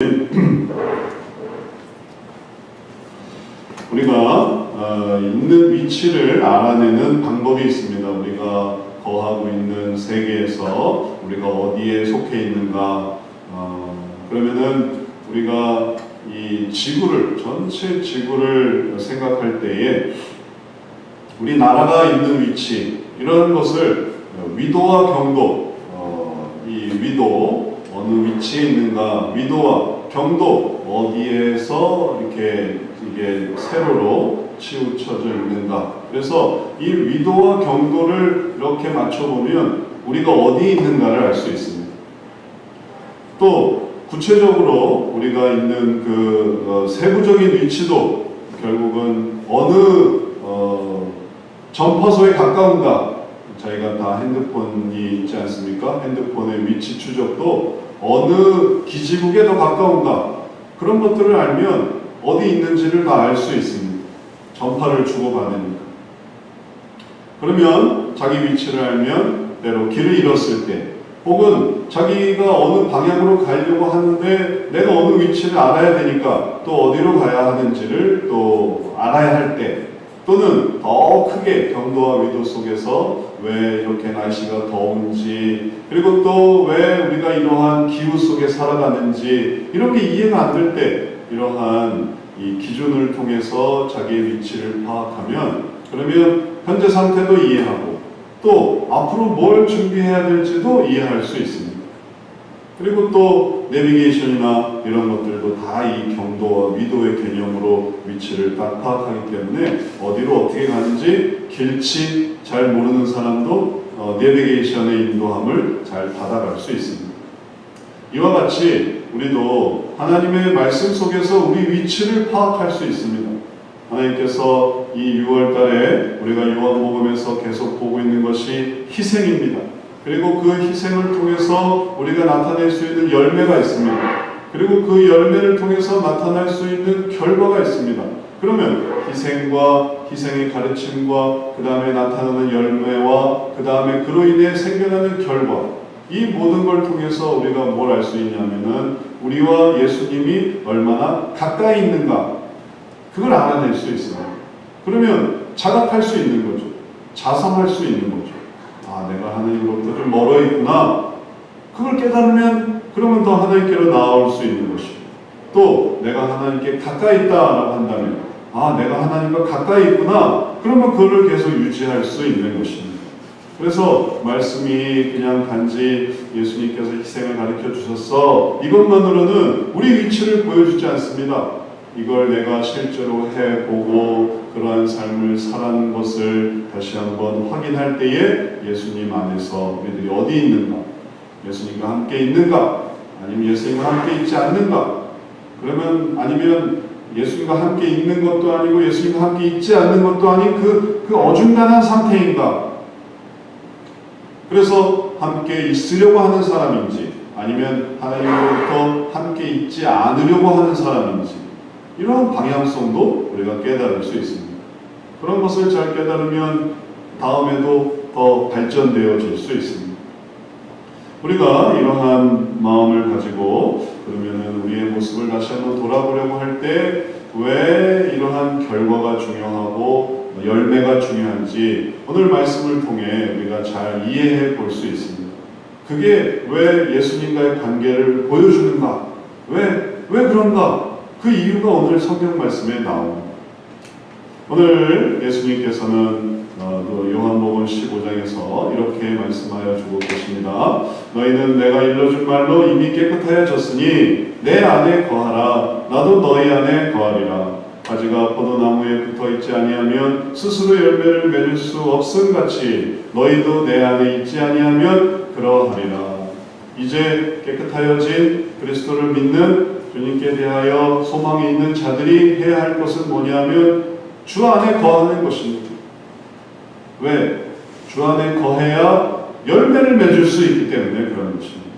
말씀은 우리가 있는 위치를 알아내는 방법이 있습니다. 우리가 거하고 있는 세계에서 우리가 어디에 속해 있는가. 그러면은 우리가 이 지구를, 전체 지구를 생각할 때에 우리 나라가 있는 위치, 이런 것을 위도와 경도, 이 위도 어느 위치에 있는가, 위도와 경도 어디에서 이렇게 이게 세로로 치우쳐져 있는가. 그래서 이 위도와 경도를 이렇게 맞춰보면 우리가 어디에 있는가를 알 수 있습니다. 또 구체적으로 우리가 있는 그 세부적인 위치도 결국은 어느 전파소에 가까운가. 저희가 다 핸드폰이 있지 않습니까? 핸드폰의 위치 추적도 어느 기지국에 더 가까운가. 그런 것들을 알면 어디 있는지를 다 알 수 있습니다. 전파를 주고받으니까. 그러면 자기 위치를 알면 때로 길을 잃었을 때, 혹은 자기가 어느 방향으로 가려고 하는데 내가 어느 위치를 알아야 되니까 또 어디로 가야 하는지를 또 알아야 할 때, 또는 더 크게 경도와 위도 속에서 왜 이렇게 날씨가 더운지, 그리고 또 왜 우리가 이러한 기후 속에 살아가는지 이런 게 이해가 안 될 때, 이러한 이 기준을 통해서 자기의 위치를 파악하면, 그러면 현재 상태도 이해하고 또 앞으로 뭘 준비해야 될지도 이해할 수 있습니다. 그리고 또 내비게이션이나 이런 것들도 다 이 경도와 위도의 개념으로 위치를 딱 파악하기 때문에 어디로 어떻게 가는지 길치 잘 모르는 사람도 내비게이션의 인도함을 잘 받아갈 수 있습니다. 이와 같이 우리도 하나님의 말씀 속에서 우리 위치를 파악할 수 있습니다. 하나님께서 이 6월달에 우리가 요한복음에서 계속 보고 있는 것이 희생입니다. 그리고 그 희생을 통해서 우리가 나타낼 수 있는 열매가 있습니다. 그리고 그 열매를 통해서 나타날 수 있는 결과가 있습니다. 그러면 희생과 희생의 가르침과 그 다음에 나타나는 열매와 그 다음에 그로 인해 생겨나는 결과, 이 모든 걸 통해서 우리가 뭘 알 수 있냐면은 우리와 예수님이 얼마나 가까이 있는가, 그걸 알아낼 수 있어요. 그러면 자각할 수 있는 거죠. 자성할 수 있는 거죠. 아, 내가 하나님으로부터 좀 멀어 있구나. 그걸 깨달으면 그러면 더 하나님께로 나아올 수 있는 것이고, 또 내가 하나님께 가까이 있다라고 한다면, 아, 내가 하나님과 가까이 있구나. 그러면 그걸 계속 유지할 수 있는 것입니다. 그래서 말씀이 그냥 단지 예수님께서 희생을 가르쳐 주셨어, 이것만으로는 우리 위치를 보여주지 않습니다. 이걸 내가 실제로 해보고 그러한 삶을 살아가는 것을 다시 한번 확인할 때에 예수님 안에서 우리들이 어디 있는가, 예수님과 함께 있는가, 아니면 예수님과 함께 있지 않는가, 그러면 아니면 예수님과 함께 있는 것도 아니고 예수님과 함께 있지 않는 것도 아닌 그 어중간한 상태인가. 그래서 함께 있으려고 하는 사람인지, 아니면 하나님으로부터 함께 있지 않으려고 하는 사람인지, 이러한 방향성도 우리가 깨달을 수 있습니다. 그런 것을 잘 깨달으면 다음에도 더 발전되어질 수 있습니다. 우리가 이러한 마음을 가지고 그러면은 우리의 모습을 다시 한번 돌아보려고 할 때 왜 이러한 결과가 중요하고 열매가 중요한지 오늘 말씀을 통해 우리가 잘 이해해 볼 수 있습니다. 그게 왜 예수님과의 관계를 보여주는가? 왜 그런가? 그 이유가 오늘 성경 말씀에 나옵니다. 오늘 예수님께서는 요한복음 15장에서 이렇게 말씀하여 주고 계십니다. 너희는 내가 일러준 말로 이미 깨끗하여졌으니 내 안에 거하라. 나도 너희 안에 거하리라. 가지가 포도나무에 붙어있지 아니하면 스스로 열매를 맺을 수 없음같이 너희도 내 안에 있지 아니하면 그러하리라. 이제 깨끗하여진 그리스도를 믿는 주님께 대하여 소망이 있는 자들이 해야 할 것은 뭐냐면 주 안에 거하는 것입니다. 왜? 주 안에 거해야 열매를 맺을 수 있기 때문에 그런 것입니다.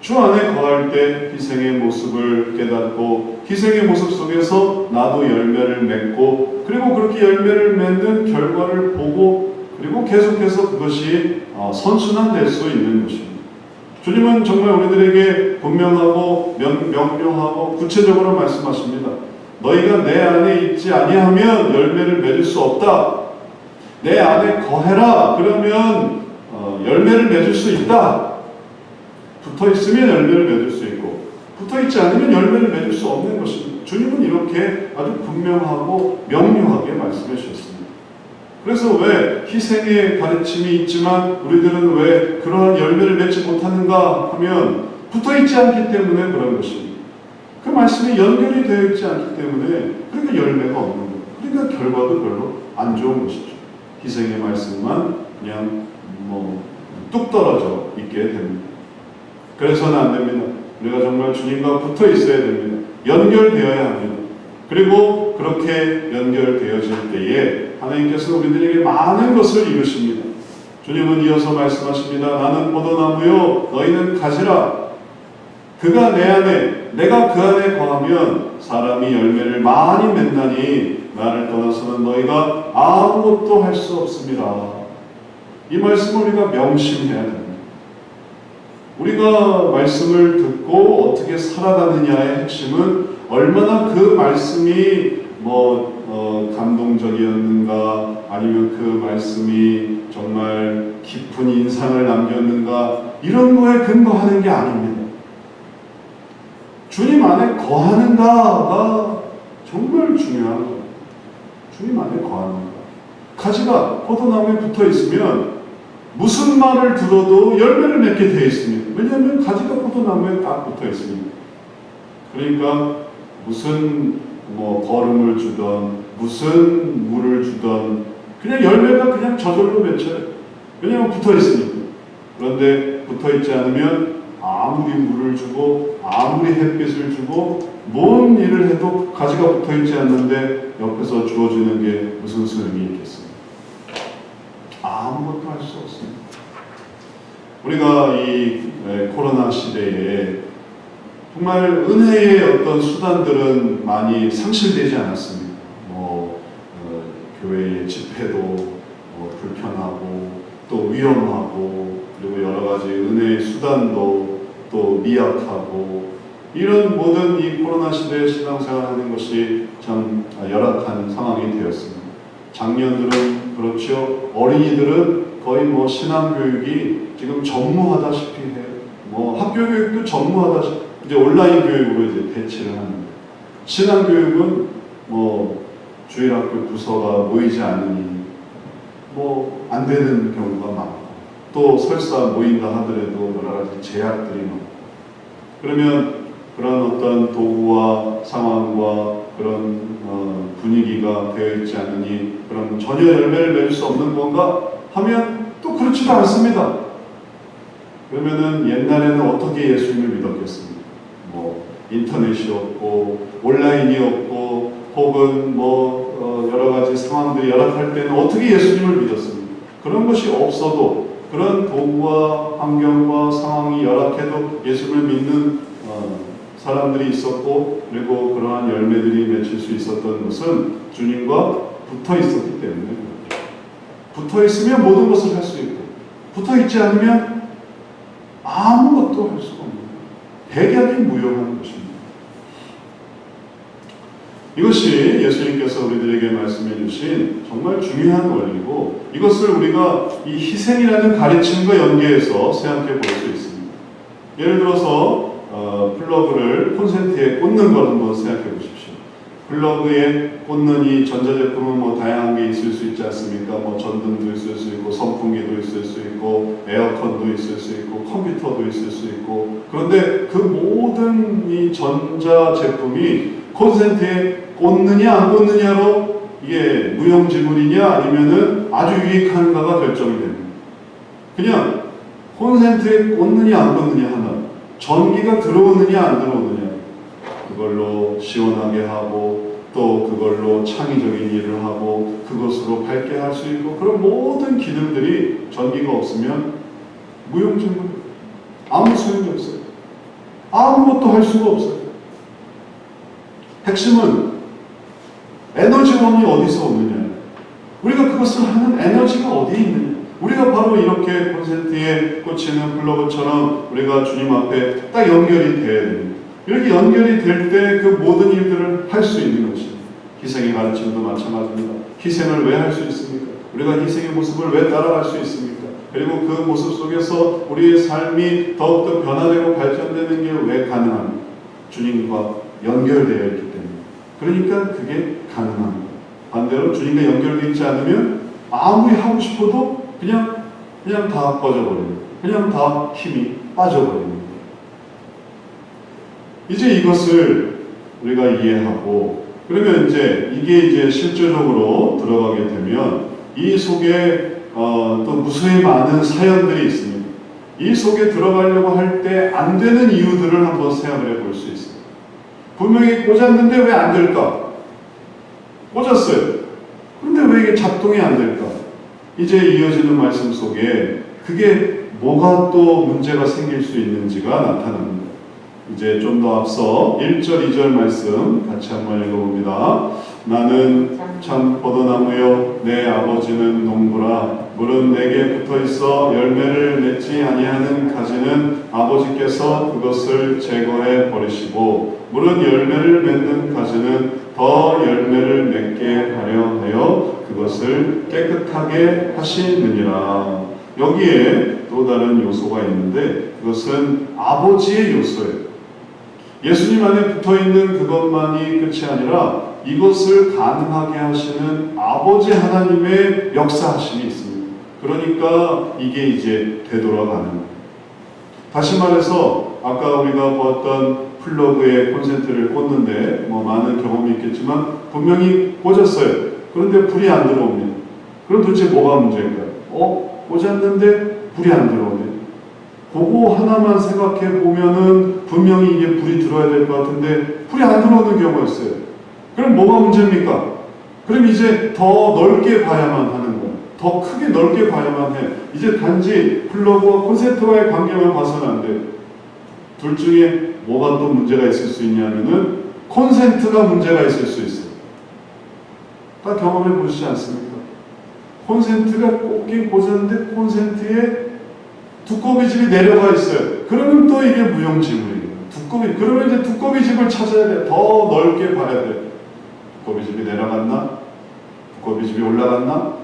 주 안에 거할 때 희생의 모습을 깨닫고 희생의 모습 속에서 나도 열매를 맺고, 그리고 그렇게 열매를 맺는 결과를 보고, 그리고 계속해서 그것이 선순환될 수 있는 것입니다. 주님은 정말 우리들에게 분명하고 명료하고 구체적으로 말씀하십니다. 너희가 내 안에 있지 아니하면 열매를 맺을 수 없다. 내 안에 거해라. 그러면 열매를 맺을 수 있다. 붙어 있으면 열매를 맺을 수 있고 붙어 있지 않으면 열매를 맺을 수 없는 것입니다. 주님은 이렇게 아주 분명하고 명료하게 말씀해 주셨습니다. 그래서 왜 희생의 가르침이 있지만 우리들은 왜 그러한 열매를 맺지 못하는가 하면 붙어 있지 않기 때문에 그런 것입니다. 그 말씀이 연결이 되어 있지 않기 때문에 그러니까 열매가 없는 거예요. 그러니까 결과도 별로 안 좋은 것이죠. 희생의 말씀만 그냥 뚝 떨어져 있게 됩니다. 그래서는 안 됩니다. 우리가 정말 주님과 붙어 있어야 됩니다. 연결되어야 합니다. 그리고 그렇게 연결되어질 때에 하나님께서 우리들에게 많은 것을 이루십니다. 주님은 이어서 말씀하십니다. 나는 포도나무요 너희는 가지라. 그가 내 안에 내가 그 안에 거하면 사람이 열매를 많이 맺나니 나를 떠나서는 너희가 아무것도 할 수 없습니다. 이 말씀을 우리가 명심해야 됩니다. 우리가 말씀을 듣고 어떻게 살아가느냐의 핵심은 얼마나 그 말씀이 감동적이었는가 아니면 그 말씀이 정말 깊은 인상을 남겼는가 이런 거에 근거하는 게 아닙니다. 주님 안에 거하는가가 정말 중요한 거예요. 주님 안에 거하는가. 가지가 포도나무에 붙어 있으면 무슨 말을 들어도 열매를 맺게 되어 있습니다. 왜냐하면 가지가 포도나무에 딱 붙어 있습니다. 그러니까 무슨 거름을 주던 무슨 물을 주던 그냥 열매가 그냥 저절로 맺혀요. 왜냐하면 붙어 있으니까. 그런데 붙어 있지 않으면 아무리 물을 주고 아무리 햇빛을 주고 뭔 일을 해도 가지가 붙어 있지 않는데 옆에서 주어지는 게 무슨 소용이 있겠습니까? 아무것도 할 수 없습니다. 우리가 이 코로나 시대에 정말 은혜의 어떤 수단들은 많이 상실되지 않았습니다. 교회의 집회도 불편하고 또 위험하고 그리고 여러 가지 은혜의 수단도 또 미약하고 이런 모든 이 코로나 시대에 신앙생활하는 것이 참 열악한 상황이 되었습니다. 장년들은 그렇죠. 어린이들은 거의 신앙교육이 지금 전무하다시피 해요. 학교 교육도 전무하다시피 이제 온라인 교육으로 이제 대치를 합니다. 신앙교육은 주일학교 부서가 모이지 않으니 안 되는 경우가 많고 또 설사 모인다 하더라도 여러 가지 제약들이 많고 그러면 그런 어떤 도구와 상황과 그런 분위기가 되어 있지 않으니 그럼 전혀 열매를 맺을 수 없는 건가 하면 또 그렇지도 않습니다. 그러면은 옛날에는 어떻게 예수님을 믿었겠습니까? 인터넷이 없고 온라인이 없고 혹은 여러 가지 상황들이 열악할 때는 어떻게 예수님을 믿었습니까? 그런 것이 없어도 그런 도구와 환경과 상황이 열악해도 예수님을 믿는 사람들이 있었고 그리고 그러한 열매들이 맺힐 수 있었던 것은 주님과 붙어 있었기 때문에 붙어 있으면 모든 것을 할 수 있고 붙어 있지 않으면 아무것도 할 수가 없는 백약이 무용한 것입니다. 이것이 예수님께서 우리들에게 말씀해 주신 정말 중요한 원리고 이것을 우리가 이 희생이라는 가르침과 연계해서 생각해 볼 수 있습니다. 예를 들어서 플러그를 콘센트에 꽂는 걸 한번 생각해 보십시오. 플러그에 꽂는 이 전자제품은 다양한 게 있을 수 있지 않습니까? 전등도 있을 수 있고 선풍기도 있을 수 있고 에어컨도 있을 수 있고 컴퓨터도 있을 수 있고 그런데 그 모든 이 전자제품이 콘센트에 꽂느냐 안 꽂느냐로 이게 무용지물이냐 아니면은 아주 유익한가가 결정이 됩니다. 그냥 콘센트에 꽂느냐 안 꽂느냐 하나 전기가 들어오느냐 안 들어오느냐 그걸로 시원하게 하고 또 그걸로 창의적인 일을 하고 그것으로 밝게 할 수 있고 그런 모든 기능들이 전기가 없으면 무용지물 아무 소용이 없어요. 아무것도 할 수가 없어요. 핵심은 에너지원이 어디서 오느냐 우리가 그것을 하는 에너지가 어디에 있느냐 우리가 바로 이렇게 콘센트에 꽂히는 플러그처럼 우리가 주님 앞에 딱 연결이 돼야 됩니다. 이렇게 연결이 될 때 그 모든 일들을 할 수 있는 것입니다. 희생의 가르침도 마찬가지입니다. 희생을 왜 할 수 있습니까? 우리가 희생의 모습을 왜 따라갈 수 있습니까? 그리고 그 모습 속에서 우리의 삶이 더욱더 변화되고 발전되는 게 왜 가능합니까? 주님과 연결되어 있기 때문에. 그러니까 그게 가능합니다. 반대로 주님과 연결되어 있지 않으면 아무리 하고 싶어도 그냥 다 꺼져버립니다. 그냥 다 힘이 빠져버립니다. 이제 이것을 우리가 이해하고 그러면 이게 실제적으로 들어가게 되면 이 속에 또 무수히 많은 사연들이 있습니다. 이 속에 들어가려고 할 때 안 되는 이유들을 한번 생각을 해볼 수 있어요. 분명히 꽂았는데 왜 안 될까? 꽂았어요. 그런데 왜 이게 작동이 안 될까? 이제 이어지는 말씀 속에 그게 뭐가 또 문제가 생길 수 있는지가 나타납니다. 이제 좀 더 앞서 1절, 2절 말씀 같이 한번 읽어봅니다. 나는 참 포도나무요 내 아버지는 농부라. 물은 내게 붙어있어 열매를 맺지 아니하는 가지는 아버지께서 그것을 제거해 버리시고 물은 열매를 맺는 가지는 더 열매를 맺게 하려 하여 그것을 깨끗하게 하시느니라. 여기에 또 다른 요소가 있는데 그것은 아버지의 요소예요. 예수님 안에 붙어있는 그것만이 끝이 아니라 이것을 가능하게 하시는 아버지 하나님의 역사하심이 있습니다. 그러니까 이게 이제 되돌아가는 거예요. 다시 말해서 아까 우리가 보았던 플러그에 콘센트를 꽂는데 많은 경험이 있겠지만 분명히 꽂았어요. 그런데 불이 안 들어옵니다. 그럼 도대체 뭐가 문제일까요? 꽂았는데 불이 안 들어오네. 그거 하나만 생각해 보면은 분명히 이게 불이 들어야 될 것 같은데 불이 안 들어오는 경우가 있어요. 그럼 뭐가 문제입니까? 그럼 이제 더 넓게 봐야만 하는 거예요. 더 크게 넓게 봐야만 해. 이제 단지 플러그와 콘센트와의 관계만 봐서는 안 돼요. 둘 중에 뭐가 또 문제가 있을 수 있냐면은 콘센트가 문제가 있을 수 있어요. 다 경험해 보시지 않습니까? 콘센트가 꽂긴 꽂았는데 콘센트에 두꺼비집이 내려가 있어요. 그러면 또 이게 무용지물이에요. 그러면 이제 두꺼비집을 찾아야 돼. 더 넓게 봐야 돼. 두꺼비집이 내려갔나? 두꺼비집이 올라갔나?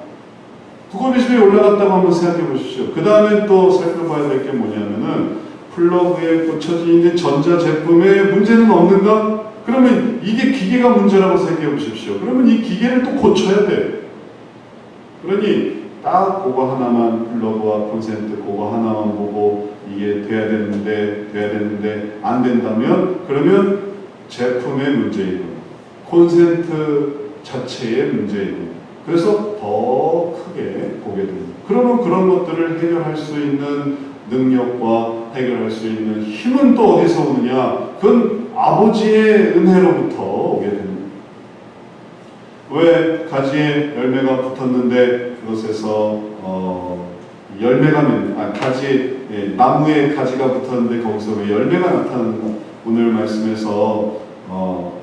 두꺼비집이 올라갔다고 한번 생각해 보십시오. 그 다음에 또 살펴봐야 될 게 뭐냐면은 플러그에 꽂혀져 있는 전자제품에 문제는 없는가? 그러면 이게 기계가 문제라고 생각해 보십시오. 그러면 이 기계를 또 고쳐야 돼. 그러니 딱 그거 하나만 플러그와 콘센트 그거 하나만 보고 이게 돼야 되는데 안 된다면 그러면 제품의 문제이고 콘센트 자체의 문제이고 그래서 더 크게 보게 됩니다. 그러면 그런 것들을 해결할 수 있는 능력과 해결할 수 있는 힘은 또 어디서 오느냐? 그건 아버지의 은혜로부터 오게 됩니다. 왜 가지에 열매가 붙었는데 그것에서 나무에 가지가 붙었는데 거기서 왜 열매가 나타나는가? 오늘 말씀에서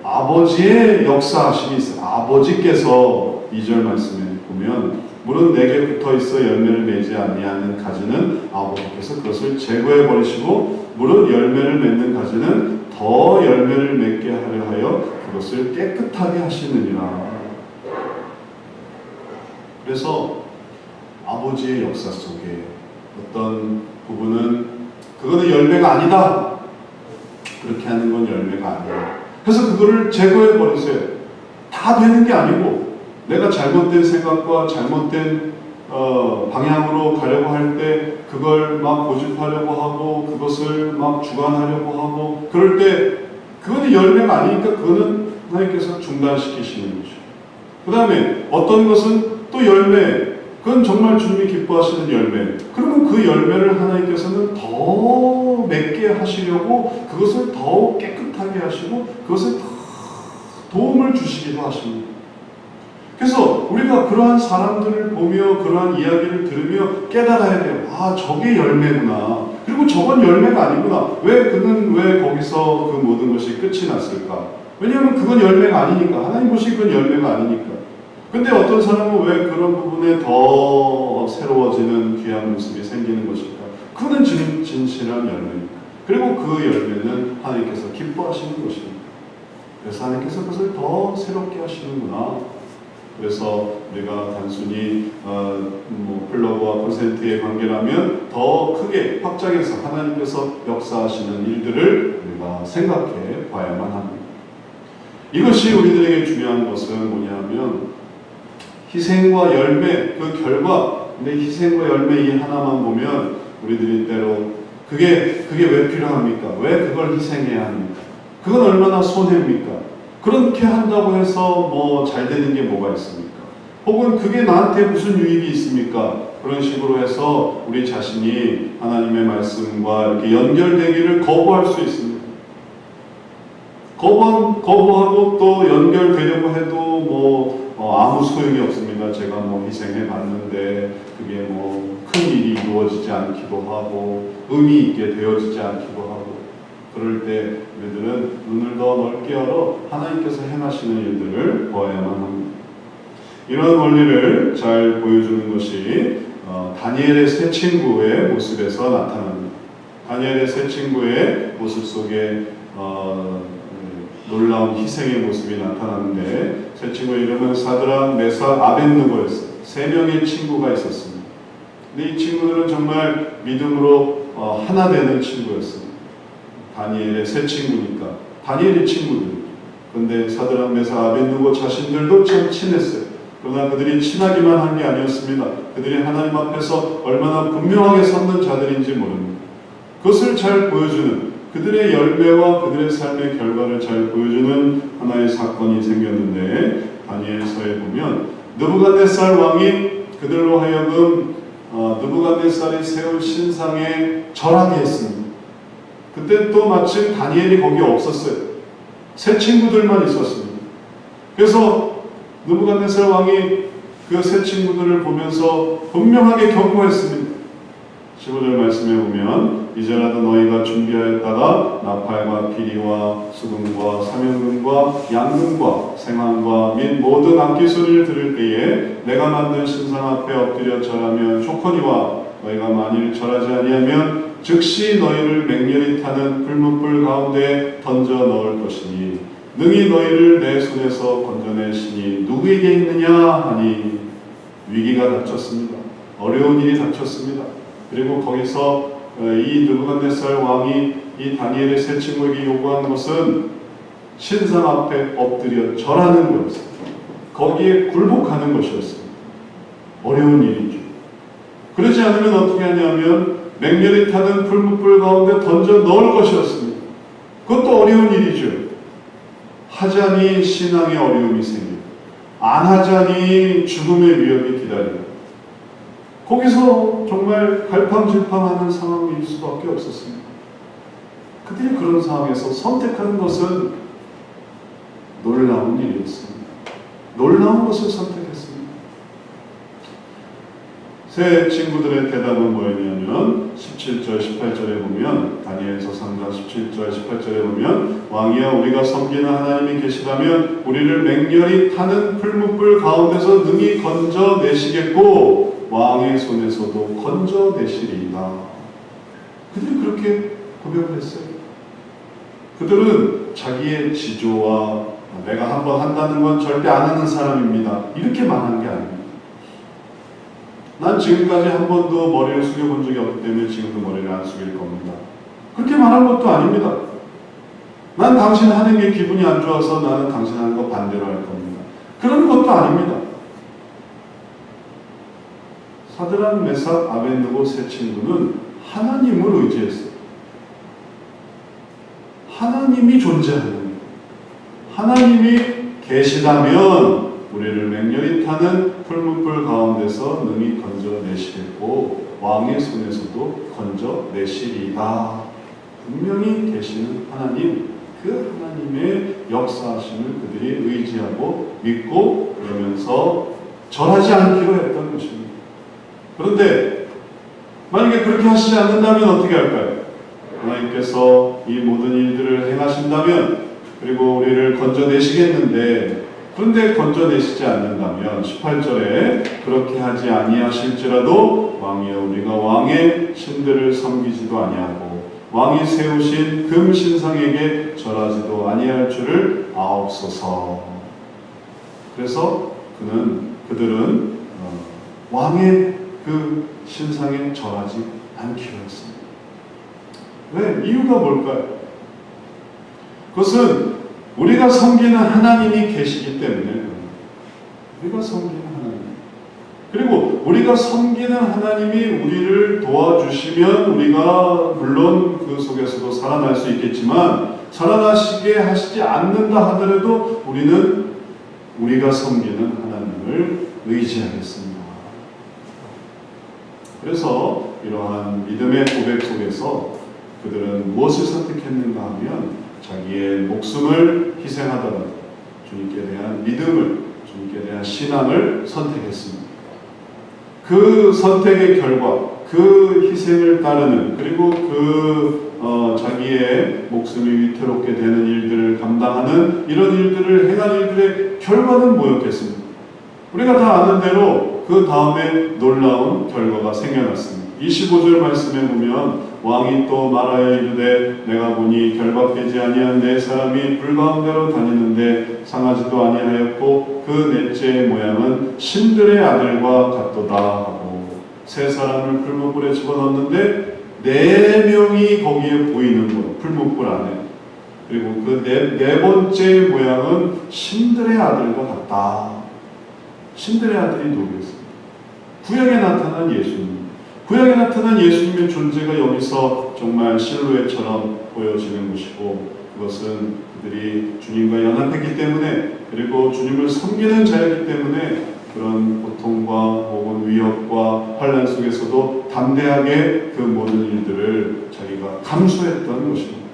아버지의 역사하심이 있어요. 아버지께서 2절 말씀에 보면 물은 내게 붙어있어 열매를 맺지 아니하는 가지는 아버지께서 그것을 제거해 버리시고 물은 열매를 맺는 가지는 더 열매를 맺게 하려 하여 그것을 깨끗하게 하시느니라. 그래서 아버지의 역사 속에 어떤 부분은 그거는 열매가 아니다. 그렇게 하는 건 열매가 아니에요. 그래서 그거를 제거해 버리세요. 다 되는 게 아니고 내가 잘못된 생각과 잘못된 방향으로 가려고 할 때 그걸 막 고집하려고 하고 그것을 막 주관하려고 하고 그럴 때 그거는 열매가 아니니까 그거는 하나님께서 중단시키시는 거죠. 그 다음에 어떤 것은 또 열매, 그건 정말 주님이 기뻐하시는 열매. 그러면 그 열매를 하나님께서는 더 맺게 하시려고 그것을 더 깨끗하게 하시고 그것을 더 도움을 주시기도 하십니다. 그래서 우리가 그러한 사람들을 보며 그러한 이야기를 들으며 깨달아야 돼요. 아, 저게 열매구나. 그리고 저건 열매가 아니구나. 그는 왜 거기서 그 모든 것이 끝이 났을까? 왜냐하면 그건 열매가 아니니까. 하나님 보시기 그건 열매가 아니니까. 근데 어떤 사람은 왜 그런 부분에 더 새로워지는 귀한 모습이 생기는 것일까? 그는 진실한 열매입니다. 그리고 그 열매는 하나님께서 기뻐하시는 것입니다. 그래서 하나님께서 그것을 더 새롭게 하시는구나. 그래서 우리가 단순히 플러그와 콘센트의 관계라면 더 크게 확장해서 하나님께서 역사하시는 일들을 우리가 생각해 봐야만 합니다. 이것이 우리들에게 중요한 것은 뭐냐면 희생과 열매, 그 결과. 근데 희생과 열매 이 하나만 보면 우리들이 때로 그게 왜 필요합니까? 왜 그걸 희생해야 합니까? 그건 얼마나 손해입니까? 그렇게 한다고 해서 잘 되는 게 뭐가 있습니까? 혹은 그게 나한테 무슨 유익이 있습니까? 그런 식으로 해서 우리 자신이 하나님의 말씀과 이렇게 연결되기를 거부할 수 있습니다. 거부하고 또 연결되려고 해도 아무 소용이 없습니다. 제가 희생해 봤는데 그게 큰 일이 이루어지지 않기도 하고 의미 있게 되어지지 않기도 하고 그럴 때 우리들은 눈을 더 넓게 열어 하나님께서 행하시는 일들을 보아야만 합니다. 이런 원리를 잘 보여주는 것이 다니엘의 세 친구의 모습에서 나타납니다. 다니엘의 세 친구의 모습 속에 놀라운 희생의 모습이 나타나는데 세 친구의 이름은 사드락, 메삭, 아벳느고였어요. 세 명의 친구가 있었습니다. 근데 이 친구들은 정말 믿음으로 하나 되는 친구였습니다. 다니엘의 세 친구니까 다니엘의 친구들. 그런데 사드락, 메삭, 아벳느고 자신들도 참 친했어요. 그러나 그들이 친하기만 한 게 아니었습니다. 그들이 하나님 앞에서 얼마나 분명하게 섰는 자들인지 모릅니다. 그것을 잘 보여주는 그들의 열매와 그들의 삶의 결과를 잘 보여주는 하나의 사건이 생겼는데 다니엘서에 보면 느부갓네살 왕이 그들로 하여금 느부갓네살이 세운 신상에 절하게 했습니다. 그때 또 마침 다니엘이 거기 없었어요. 세 친구들만 있었습니다. 그래서 느부갓네살 왕이 그 세 친구들을 보면서 분명하게 경고했습니다. 15절 말씀에 보면 이제라도 너희가 준비하였다가 나팔과 피리와 수금과 사면금과 양금과 생황과 및 모든 악기 소리를 들을 때에 내가 만든 신상 앞에 엎드려 절하면 좋거니와 너희가 만일 절하지 아니하면 즉시 너희를 맹렬히 타는 불뭇불 가운데 던져 넣을 것이니 능히 너희를 내 손에서 건져내시니 누구에게 있느냐 하니 위기가 닥쳤습니다. 어려운 일이 닥쳤습니다. 그리고 거기서 이 느부갓네살 왕이 이 다니엘의 세 친구에게 요구한 것은 신상 앞에 엎드려 절하는 거였습니다. 거기에 굴복하는 것이었습니다. 어려운 일이죠. 그러지 않으면 어떻게 하냐면 맹렬히 타는 풀무불 가운데 던져 넣을 것이었습니다. 그것도 어려운 일이죠. 하자니 신앙의 어려움이 생깁니다. 안 하자니 죽음의 위협이 기다립니다. 거기서 정말 갈팡질팡하는 상황일 수밖에 없었습니다. 그들이 그런 상황에서 선택하는 것은 놀라운 일이었습니다. 놀라운 것을 선택했습니다. 세 친구들의 대답은 뭐였냐면 17절 18절에 보면 다니엘서 3장 17절 18절에 보면 왕이여 우리가 섬기는 하나님이 계시다면 우리를 맹렬히 타는 풀무불 가운데서 능히 건져내시겠고 왕의 손에서도 건져내시리이다. 그들이 그렇게 고백을 했어요. 그들은 자기의 지조와 내가 한번 한다는 건 절대 안 하는 사람입니다. 이렇게 말한 게 아닙니다. 난 지금까지 한 번도 머리를 숙여본 적이 없기 때문에 지금도 머리를 안 숙일 겁니다. 그렇게 말한 것도 아닙니다. 난 당신 하는 게 기분이 안 좋아서 나는 당신 하는 거 반대로 할 겁니다. 그런 것도 아닙니다. 사드락, 메삭, 아벳느고 세 친구는 하나님을 의지했어요. 하나님이 존재하는, 하나님이 계시다면 우리를 맹렬히 타는 풀무불 가운데서 능히 건져내시겠고 왕의 손에서도 건져내시리이다. 분명히 계시는 하나님, 그 하나님의 역사하심을 그들이 의지하고 믿고 그러면서 절하지 않기로 했던 것입니다. 그런데 만약에 그렇게 하시지 않는다면 어떻게 할까요? 하나님께서 이 모든 일들을 행하신다면 그리고 우리를 건져내시겠는데 그런데 건져내시지 않는다면 18절에 그렇게 하지 아니하실지라도 왕이여 우리가 왕의 신들을 섬기지도 아니하고 왕이 세우신 금 신상에게 절하지도 아니할 줄을 아옵소서. 그래서 그들은 왕의 그 신상에 절하지 않기로 했습니다. 왜? 이유가 뭘까요? 그것은 우리가 섬기는 하나님이 계시기 때문에 우리가 섬기는 하나님, 그리고 우리가 섬기는 하나님이 우리를 도와주시면 우리가 물론 그 속에서도 살아날 수 있겠지만 살아나시게 하시지 않는다 하더라도 우리는 우리가 섬기는 하나님을 의지하겠습니다. 그래서 이러한 믿음의 고백 속에서 그들은 무엇을 선택했는가 하면 자기의 목숨을 희생하더라도 주님께 대한 믿음을, 주님께 대한 신앙을 선택했습니다. 그 선택의 결과, 그 희생을 따르는, 그리고 자기의 목숨이 위태롭게 되는 일들을 감당하는 이런 일들을 행한 일들의 결과는 뭐였겠습니까? 우리가 다 아는 대로 그 다음에 놀라운 결과가 생겨났습니다. 25절 말씀에 보면 왕이 또 말하여 이르되 내가 보니 결박되지 아니한 네 사람이 불 가운데로 다니는데 상하지도 아니하였고 그 넷째의 모양은 신들의 아들과 같도다 하고 세 사람을 풀무불에 집어넣었는데 4명이 거기에 보이는 거예요. 풀무불 안에. 그리고 그 네 번째의 모양은 신들의 아들과 같다. 신들의 아들이 누구겠어요? 구약에 나타난 예수님. 구약에 나타난 예수님의 존재가 여기서 정말 실루엣처럼 보여지는 것이고, 그것은 그들이 주님과 연합했기 때문에, 그리고 주님을 섬기는 자였기 때문에 그런 고통과 혹은 위협과 환난 속에서도 담대하게 그 모든 일들을 자기가 감수했던 것입니다.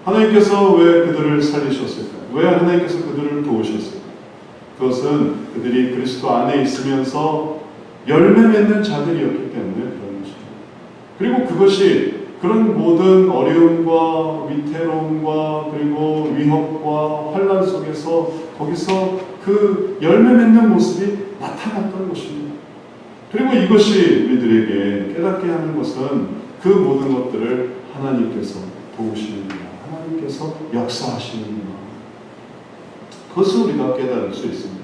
하나님께서 왜 그들을 살리셨을까요? 왜 하나님께서 그들을 도우셨을까요? 그것은 그들이 그리스도 안에 있으면서 열매 맺는 자들이었기 때문에 그런 것입니다. 그리고 그것이 그런 모든 어려움과 위태로움과 그리고 위협과 환난 속에서 거기서 그 열매 맺는 모습이 나타났던 것입니다. 그리고 이것이 우리들에게 깨닫게 하는 것은 그 모든 것들을 하나님께서 도우시는구나, 하나님께서 역사하시는구나, 그것을 우리가 깨달을 수 있습니다.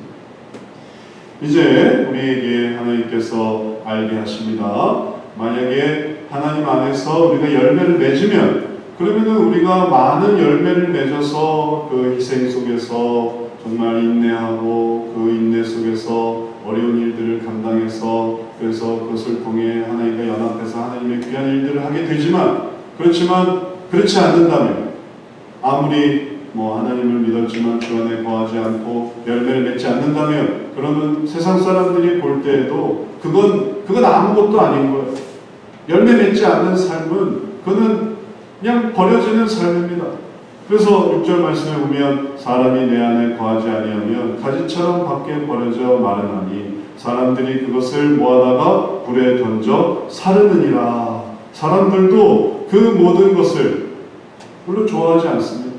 이제 우리에게 하나님께서 알게 하십니다. 만약에 하나님 안에서 우리가 열매를 맺으면, 그러면은 우리가 많은 열매를 맺어서 그 희생 속에서 정말 인내하고 그 인내 속에서 어려운 일들을 감당해서 그래서 그것을 통해 하나님과 연합해서 하나님의 귀한 일들을 하게 되지만, 그렇지만 그렇지 않는다면, 아무리 하나님을 믿었지만 주 안에 거하지 않고 열매를 맺지 않는다면, 그러면 세상 사람들이 볼 때에도 그건 아무것도 아닌 거예요. 열매 맺지 않는 삶은 그는 그냥 버려지는 삶입니다. 그래서 6절 말씀에 보면 사람이 내 안에 거하지 아니하면 가지처럼 밖에 버려져 마르나니 사람들이 그것을 모아다가 불에 던져 사르느니라. 사람들도 그 모든 것을 별로 좋아하지 않습니다.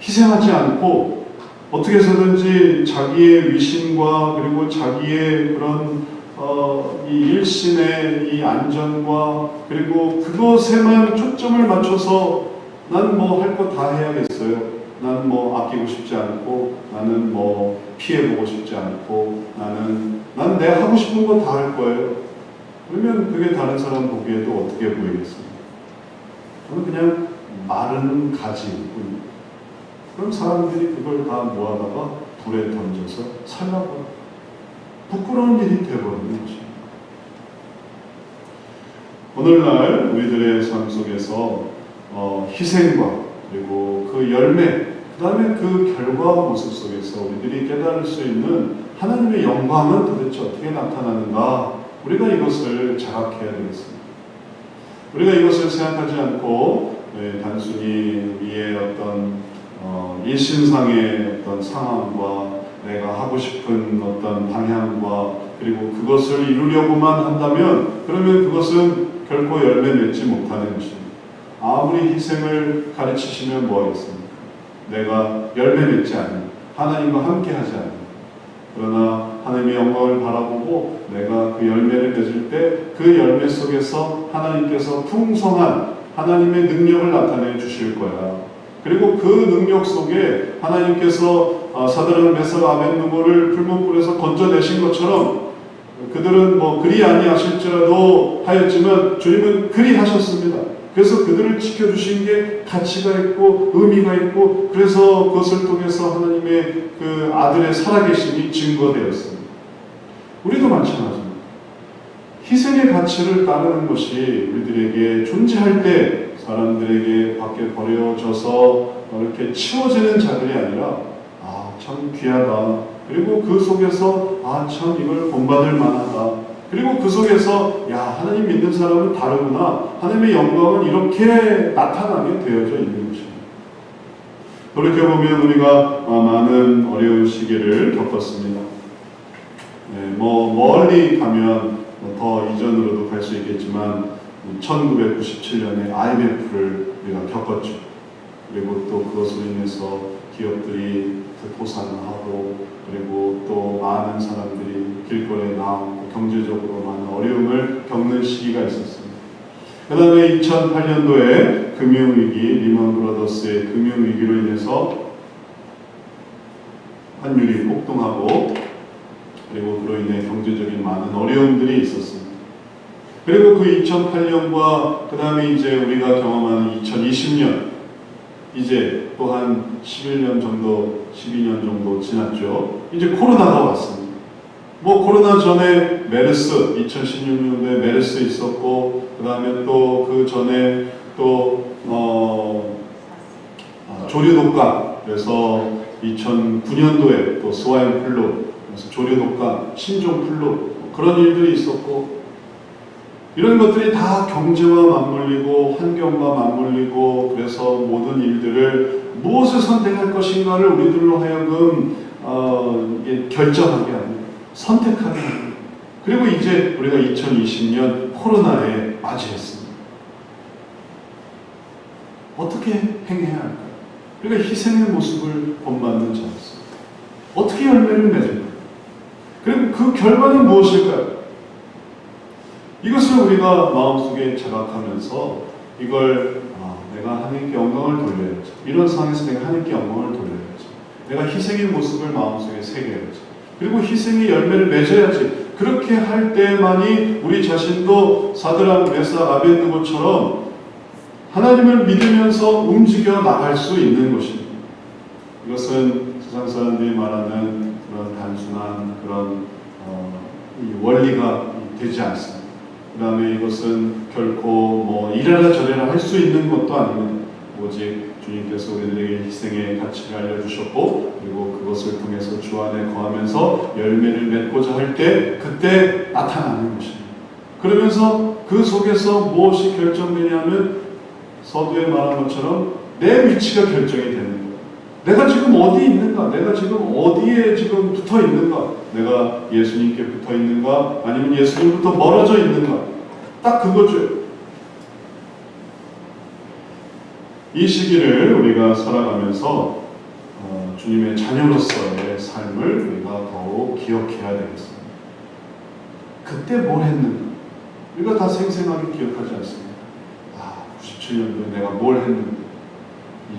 희생하지 않고 어떻게 해서든지 자기의 위신과 그리고 자기의 그런 이 일신의 이 안전과 그리고 그것에만 초점을 맞춰서 난 할 거 다 해야겠어요. 난 아끼고 싶지 않고, 나는 피해보고 싶지 않고, 난 내가 하고 싶은 거 다 할 거예요. 그러면 그게 다른 사람 보기에도 어떻게 보이겠습니까? 저는 그냥 마른 가지일 뿐입니다. 그럼 사람들이 그걸 다 모아다가 불에 던져서 살라고 부끄러운 일이 되어버리는 것입니다. 오늘날 우리들의 삶 속에서 희생과 그리고 그 열매, 그 다음에 그 결과 모습 속에서 우리들이 깨달을 수 있는 하나님의 영광은 도대체 어떻게 나타나는가, 우리가 이것을 자각해야 되겠습니다. 우리가 이것을 생각하지 않고 단순히 우리의 어떤 일신상의 어떤 상황과 내가 하고 싶은 어떤 방향과 그리고 그것을 이루려고만 한다면, 그러면 그것은 결코 열매 맺지 못하는 것입니다. 아무리 희생을 가르치시면 뭐하겠습니까? 내가 열매 맺지 않는, 하나님과 함께 하지 않는, 그러나 하나님의 영광을 바라보고 내가 그 열매를 맺을 때 그 열매 속에서 하나님께서 풍성한 하나님의 능력을 나타내 주실 거야. 그리고 그 능력 속에 하나님께서 사드락 메삭 아벳느고를 풀문불에서 건져내신 것처럼 그들은 그리 아니하실지라도 하였지만 주님은 그리 하셨습니다. 그래서 그들을 지켜주신 게 가치가 있고 의미가 있고, 그래서 그것을 통해서 하나님의 그 아들의 살아계심이 증거되었습니다. 우리도 마찬가지입니다. 희생의 가치를 따르는 것이 우리들에게 존재할 때 사람들에게 밖에 버려져서 이렇게 치워지는 자들이 아니라 참 귀하다. 그리고 그 속에서 참 이걸 본받을 만하다. 그리고 그 속에서 하나님 믿는 사람은 다르구나. 하나님의 영광은 이렇게 나타나게 되어져 있는 것입니다. 돌이켜보면 우리가 많은 어려운 시기를 겪었습니다. 멀리 가면 더 이전으로도 갈 수 있겠지만 1997년에 IMF를 우리가 겪었죠. 그리고 또 그것으로 인해서 기업들이 도산하고, 그리고 또 많은 사람들이 길거리에 나오고 경제적으로 많은 어려움을 겪는 시기가 있었습니다. 그 다음에 2008년도에 금융위기, 리먼 브라더스의 금융위기로 인해서 환율이 폭등하고, 그리고 그로 인해 경제적인 많은 어려움들이 있었습니다. 그리고 그 2008년과 그 다음에 이제 우리가 경험하는 2020년, 이제 또 한 11년 정도, 12년 정도 지났죠. 이제 코로나가 왔습니다. 코로나 전에 메르스, 2016년도에 메르스 있었고, 그 다음에 또 그 전에 또 조류독감, 그래서 2009년도에 또 스와인 플루, 그래서 조류독감, 신종플루, 그런 일들이 있었고, 이런 것들이 다 경제와 맞물리고 환경과 맞물리고, 그래서 모든 일들을 무엇을 선택할 것인가를 우리들로 하여금 결정하게 합니다. 선택하게 합니다. 그리고 이제 우리가 2020년 코로나에 맞이했습니다. 어떻게 행해야 할까요? 우리가 희생의 모습을 본받는 자였습니다. 어떻게 열매를 맺을까요? 그리고 그 결과는 무엇일까요? 이것을 우리가 마음속에 자각하면서 이걸 내가 하나님께 영광을 돌려야지. 이런 상황에서 내가 하나님께 영광을 돌려야지. 내가 희생의 모습을 마음속에 새겨야지. 그리고 희생의 열매를 맺어야지. 그렇게 할 때만이 우리 자신도 사드락 메삭 아벳느고처럼 하나님을 믿으면서 움직여 나갈 수 있는 것입니다. 이것은 세상 사람들이 말하는 그런 단순한 그런 원리가 되지 않습니다. 그 다음에 이것은 결코 이래라 저래라 할 수 있는 것도 아닙니다. 오직 주님께서 우리들에게 희생의 가치를 알려주셨고, 그리고 그것을 통해서 주 안에 거하면서 열매를 맺고자 할 때 그때 나타나는 것입니다. 그러면서 그 속에서 무엇이 결정되냐면 서두에 말한 것처럼 내 위치가 결정이 되는 거예요. 내가 지금 어디 있는가? 내가 지금 어디에 지금 붙어 있는가? 내가 예수님께 붙어 있는가? 아니면 예수님부터 멀어져 있는가? 딱 그거죠. 이 시기를 우리가 살아가면서 주님의 자녀로서의 삶을 우리가 더욱 기억해야 되겠습니다. 그때 뭘 했는가? 우리가 다 생생하게 기억하지 않습니다. 97년도에 내가 뭘 했는데,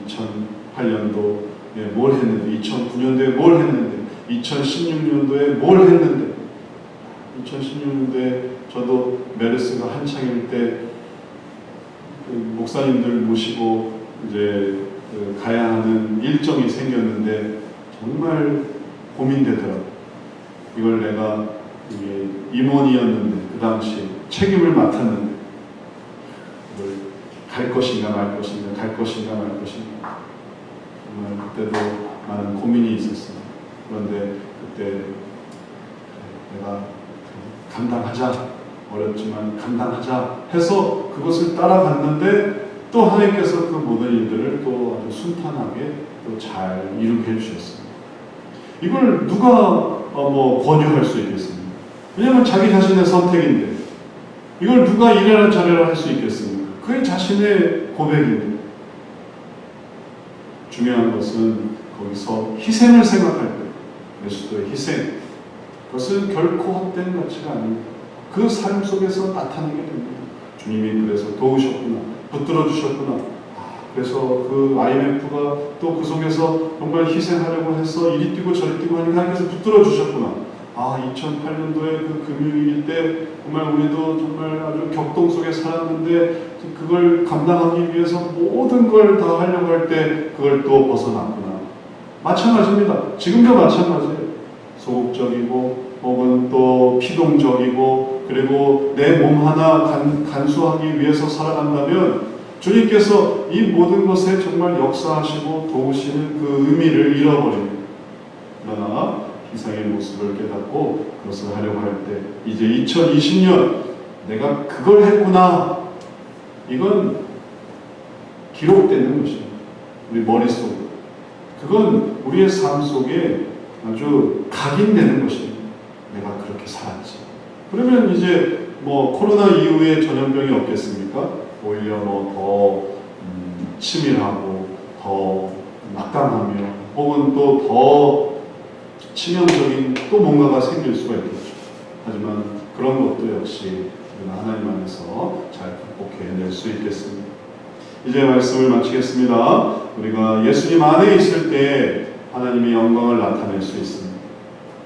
2008년도에 뭘 했는데, 2009년도에 뭘 했는데, 2016년도에 뭘 했는데, 2016년도에 저도 메르스가 한창일 때 목사님들 모시고 이제 가야 하는 일정이 생겼는데 정말 고민되더라고요. 이걸 내가 임원이었는데 그 당시 책임을 맡았는데 이걸 갈 것인가 말 것인가, 갈 것인가 말 것인가, 정말 그때도 많은 고민이 있었습니다. 그런데 그때 내가 감당하자, 어렵지만 감당하자 해서 그것을 따라갔는데 또 하나님께서 그 모든 일들을 또 아주 순탄하게 또 잘 이루게 해주셨습니다. 이걸 누가 권유할 수 있겠습니까? 왜냐하면 자기 자신의 선택인데 이걸 누가 이래라 저래라 할 수 있겠습니까? 그게 자신의 고백인데 중요한 것은 거기서 희생을 생각할 때, 그리스도의 희생, 그것은 결코 헛된 가치가 아닙니다. 그 삶 속에서 나타나게 됩니다. 주님이 그래서 도우셨구나, 붙들어 주셨구나. 그래서 그 IMF가 또 그 속에서 정말 희생하려고 해서 이리 뛰고 저리 뛰고 하니까 하나님께서 붙들어 주셨구나. 2008년도에 그 금융위기 때 정말 우리도 정말 아주 격동 속에 살았는데 그걸 감당하기 위해서 모든 걸 다 하려고 할 때 그걸 또 벗어났구나. 마찬가지입니다. 지금도 마찬가지예요. 소극적이고 혹은 또 피동적이고 그리고 내 몸 하나 간수하기 위해서 살아간다면 주님께서 이 모든 것에 정말 역사하시고 도우시는 그 의미를 잃어버립니다. 그러나 희생의 모습을 깨닫고 그것을 하려고 할 때 이제 2020년 내가 그걸 했구나. 이건 기록되는 것입니다. 우리 머릿속에. 그건 우리의 삶 속에 아주 각인되는 것입니다. 내가 그렇게 살았지. 그러면 이제 코로나 이후에 전염병이 없겠습니까? 오히려 더 치밀하고 더 막강하며 혹은 또 더 치명적인 또 뭔가가 생길 수가 있겠죠. 하지만 그런 것도 역시 우리가 하나님 안에서 잘 극복해낼 수 있겠습니다. 이제 말씀을 마치겠습니다. 우리가 예수님 안에 있을 때 하나님의 영광을 나타낼 수 있습니다.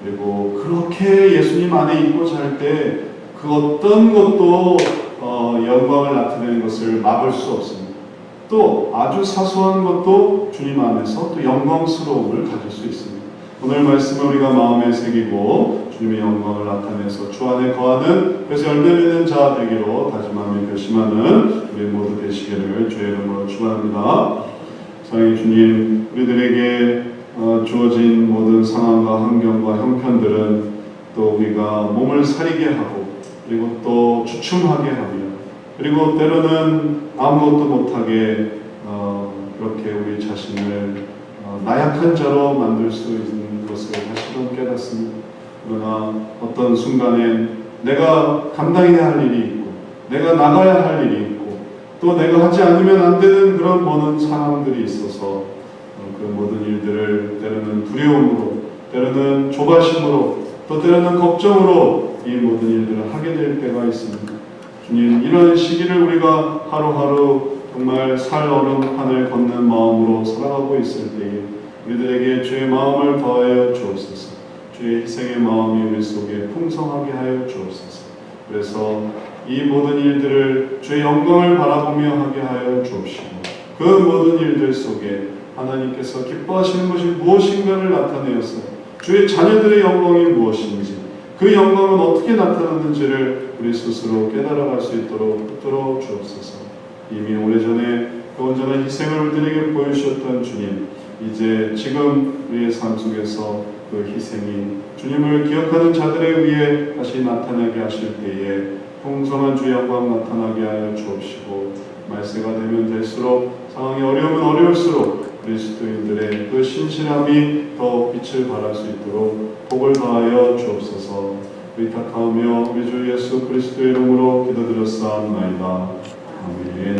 그리고 그렇게 예수님 안에 있고자 할 때 그 어떤 것도 영광을 나타내는 것을 막을 수 없습니다. 또 아주 사소한 것도 주님 안에서 또 영광스러움을 가질 수 있습니다. 오늘 말씀을 우리가 마음에 새기고 주님의 영광을 나타내서 주 안에 거하는 그래서 열매 맺는 자 되기로 다짐하며 결심하는 우리 모두 되시기를 주의 이름으로 축원합니다. 사랑의 주님, 우리들에게 주어진 모든 상황과 환경과 형편들은 또 우리가 몸을 사리게 하고 그리고 또 주춤하게 하며 그리고 때로는 아무것도 못하게 그렇게 우리 자신을 나약한 자로 만들 수 있는 것을 다시금 깨닫습니다. 그러나 어떤 순간엔 내가 감당해야 할 일이 있고 내가 나가야 할 일이 있고 또 내가 하지 않으면 안 되는 그런 모든 상황들이 있어서 그 모든 일들을 때로는 두려움으로 때로는 조바심으로 또 때로는 걱정으로 이 모든 일들을 하게 될 때가 있습니다. 주님, 이런 시기를 우리가 하루하루 정말 살 얼음판을 걷는 마음으로 살아가고 있을 때에 우리들에게 주의 마음을 더하여 주옵소서. 주의 희생의 마음이 우리 속에 풍성하게 하여 주옵소서. 그래서 이 모든 일들을 주의 영광을 바라보며 하게 하여 주옵시고 그 모든 일들 속에 하나님께서 기뻐하시는 것이 무엇인가를 나타내어서 주의 자녀들의 영광이 무엇인지 그 영광은 어떻게 나타났는지를 우리 스스로 깨달아갈 수 있도록 붙들어 주옵소서. 이미 오래전에 그 온전한 희생을 우리들에게 보여주셨던 주님, 이제 지금 우리의 삶 속에서 그 희생이 주님을 기억하는 자들에 의해 다시 나타나게 하실 때에 풍성한 주의 영광 나타나게 하여 주옵시고 말세가 되면 될수록 상황이 어려우면 어려울수록 그리스도인들의 그 신실함이 더 빛을 발할 수 있도록 복을 더하여 주옵소서. 의탁하오며 우리 주 예수 그리스도의 이름으로 기도드렸사옵나이다. 아멘.